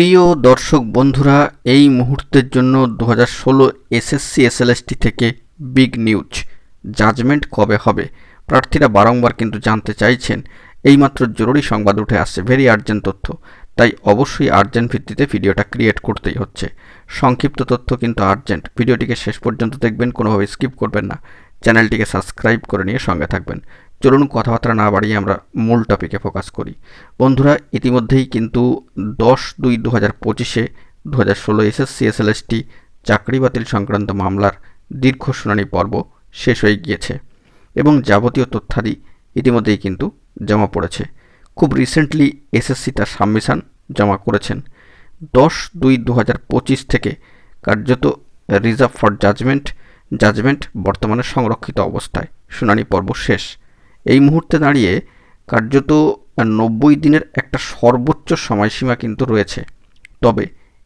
প্রিয় দর্শক বন্ধুরা, এই মুহূর্তের জন্য 2016 এসএসসি এসএলএসটি থেকে বিগ নিউজ। জাজমেন্ট কবে হবে? প্রার্থীরা বারংবার কিন্তু জানতে চাইছেন। এইমাত্র জরুরি সংবাদ উঠে আসছে, ভেরি আর্জেন্ট তথ্য। তাই অবশ্যই আর্জেন্ট ভিত্তিতে ভিডিওটা ক্রিয়েট করতেই হচ্ছে। সংক্ষিপ্ত তথ্য কিন্তু আর্জেন্ট। ভিডিওটিকে শেষ পর্যন্ত দেখবেন, কোনোভাবে স্কিপ করবেন না। চ্যানেলটিকে সাবস্ক্রাইব করে নিয়ে সঙ্গে থাকবেন। চলুন কথাবার্তা না বাড়িয়ে আমরা মূল টপিকে ফোকাস করি। বন্ধুরা, ইতিমধ্যেই কিন্তু 10/2/2025 2016 এসএসসি এসএলএসটি চাকরি বাতিল সংক্রান্ত মামলার দীর্ঘ শুনানি পর্ব শেষ হয়ে গিয়েছে এবং যাবতীয় তথ্যাদি ইতিমধ্যেই কিন্তু জমা পড়েছে। খুব রিসেন্টলি এসএসসি তার সাবমিশন জমা করেছেন। 10/2/2025 থেকে কার্যত রিজার্ভ ফর জাজমেন্ট বর্তমানে সংরক্ষিত অবস্থায়। শুনানি পর্ব শেষ। এই মুহূর্তে দাঁড়িয়ে কার্যত 90 দিনের একটা সর্বোচ্চ সময়সীমা কিন্তু রয়েছে। তবে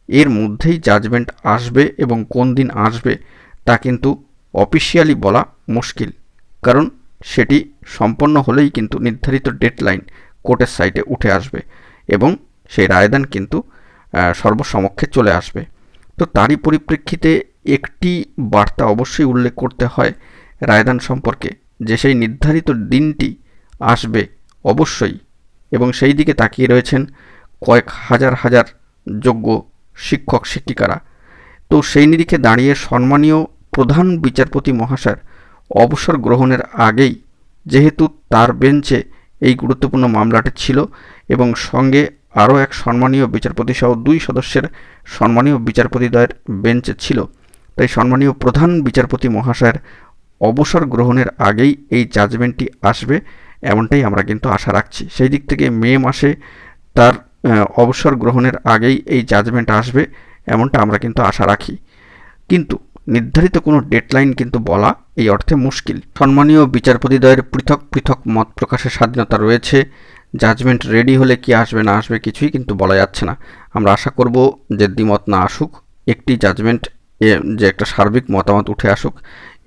এর মধ্যেই জাজমেন্ট আসবে এবং কোন দিন আসবে তা কিন্তু অফিসিয়ালি বলা মুশকিল, কারণ সেটি সম্পন্ন হলেই কিন্তু নির্ধারিত ডেডলাইন কোর্টের সাইটে উঠে আসবে এবং সেই রায়দান কিন্তু সর্বসমক্ষে চলে আসবে। তো তারই পরিপ্রেক্ষিতে একটি বার্তা অবশ্যই উল্লেখ করতে হয় রায়দান সম্পর্কে, যে সেই নির্ধারিত দিনটি আসবে অবশ্যই, এবং সেই দিকে তাকিয়ে রয়েছেন কয়েক হাজার যোগ্য শিক্ষক শিক্ষিকারা। তো সেই নিরিখে দাঁড়িয়ে সম্মানীয় প্রধান বিচারপতি মহাশয়ের অবসর গ্রহণের আগেই, যেহেতু তার বেঞ্চে এই গুরুত্বপূর্ণ মামলাটি ছিল এবং সঙ্গে আরও এক সম্মানীয় বিচারপতি সহ 2 সদস্যের সম্মানীয় বিচারপতিদ্বয়ের বেঞ্চে ছিল, তাই সম্মানীয় প্রধান বিচারপতি মহাশয়ের অবসর গ্রহণের আগেই এই জাজমেন্টটি আসবে, এমনটাই আমরা কিন্তু আশা রাখছি। সেই দিক থেকে মে মাসে তার অবসর গ্রহণের আগেই এই জাজমেন্ট আসবে, এমনটা আমরা কিন্তু আশা রাখি। কিন্তু নির্ধারিত কোনো ডেডলাইন কিন্তু বলা এই অর্থে মুশকিল। সম্মানীয় বিচারপতিদ্বয়ের পৃথক পৃথক মত প্রকাশের স্বাধীনতা রয়েছে। জাজমেন্ট রেডি হলে কি আসবে না আসবে কিছুই কিন্তু বলা যাচ্ছে না। আমরা আশা করব যে দ্বিমত না আসুক, একটি জাজমেন্ট যে একটা সার্বিক মতামত উঠে আসুক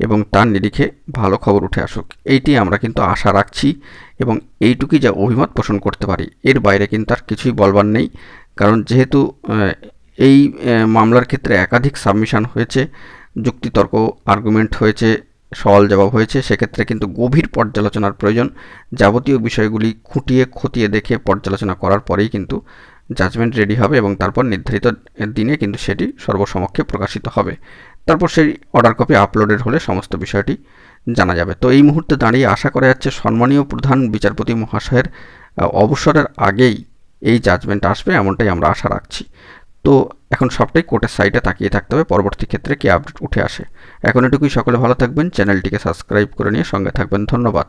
এবং তার নিরিখে ভালো খবর উঠে আসুক, এইটি আমরা কিন্তু আশা রাখছি এবং এইটুকুই যা অভিমত পোষণ করতে পারি। এর বাইরে কিন্তু আর কিছুই বলবার নেই, কারণ যেহেতু এই মামলার ক্ষেত্রে একাধিক সাবমিশন হয়েছে, যুক্তিতর্ক আর্গুমেন্ট হয়েছে, সওয়াল জবাব হয়েছে, সেক্ষেত্রে কিন্তু গভীর পর্যালোচনার প্রয়োজন। যাবতীয় বিষয়গুলি খুঁটিয়ে খতিয়ে দেখে পর্যালোচনা করার পরেই কিন্তু জাজমেন্ট রেডি হবে এবং তারপর নির্ধারিত দিনে কিন্তু সেটি সর্বসমক্ষে প্রকাশিত হবে। তারপর সেই অর্ডার কপি আপলোডেড হলে সমস্ত বিষয়টি জানা যাবে। তো এই মুহূর্তে দাঁড়িয়ে আশা করা যাচ্ছে সম্মানীয় প্রধান বিচারপতি মহাশয়ের অবসরের আগেই এই জাজমেন্ট আসবে, এমনটাই আমরা আশা রাখছি। তো এখন সবটাই কোর্টের সাইটে তাকিয়ে থাকতে হবে পরবর্তী ক্ষেত্রে কি আপডেট উঠে আসে। এখন এটুকুই, সকলে ভালো থাকবেন, চ্যানেলটিকে সাবস্ক্রাইব করে নিয়ে সঙ্গে থাকবেন। ধন্যবাদ।